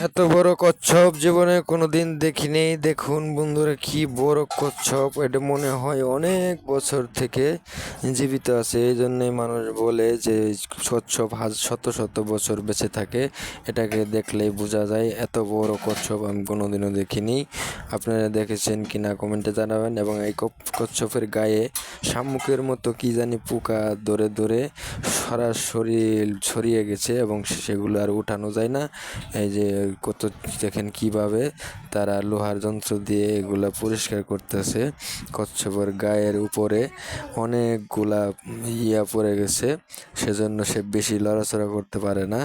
এত বড় কচ্ছপ জীবনে কোনোদিন দেখিনি। দেখুন বন্ধুরা, কি বড় কচ্ছপ! এটা মনে হয় অনেক বছর থেকে জীবিত আছে। এই জন্যই মানুষ বলে যে কচ্ছপ শত শত বছর বেঁচে থাকে। এটাকে দেখলেই বোঝা যায়। এত বড় কচ্ছপ আমি কোনোদিনও দেখিনি। আপনারা দেখেছেন কিনা কমেন্টে জানাবেন। এবং এই কচ্ছপের গায়ে শামুকের মতো কি জানি পোকা ধরে ধরে সরাসরি ছড়িয়ে গেছে এবং সেগুলো আর উঠানো যায় না। এই যে কত দেখেন কিভাবে তারা লোহার যন্ত্র দিয়ে এগুলা পরিষ্কার করতেছে। কচ্ছপের গায়ের উপরে অনেকগুলা পড়ে গেছে, সেজন্য সে বেশি লড়াচড়া করতে পারে না।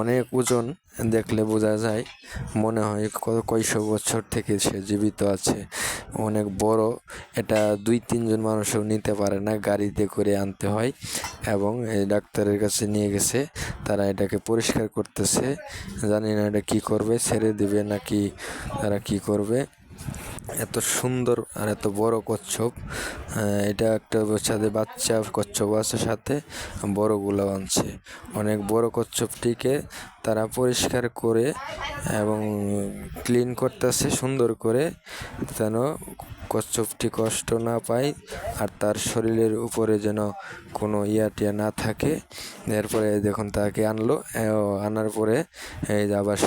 অনেক ওজন, দেখলে বোঝা যায়। মনে হয় কয়শো বছর থেকে সে জীবিত আছে। অনেক বড়। এটা 2-3 জন মানুষও নিতে পারে না, গাড়িতে করে আনতে হয়। এবং এই ডাক্তারের কাছে নিয়ে গেছে, তারা এটাকে পরিষ্কার করতেছে। জানি না এটা কী করবে, ছেড়ে দিবে নাকি তারা কী করবে। এত সুন্দর আর এত বড় কচ্ছপ। এটা একটা সাথে বাচ্চা কচ্ছপ আছে, সাথে বড়গুলো আনছে। অনেক বড় কচ্ছপটিকে তারা পরিষ্কার করে এবং ক্লিন করতেছে সুন্দর করে, যেন কচ্ছপটি কষ্ট না পায় আর তার শরীরের উপরে যেন কোনো টিয়া না থাকে। এরপরে দেখুন তাকে আনলো, আনার পরে এই আবার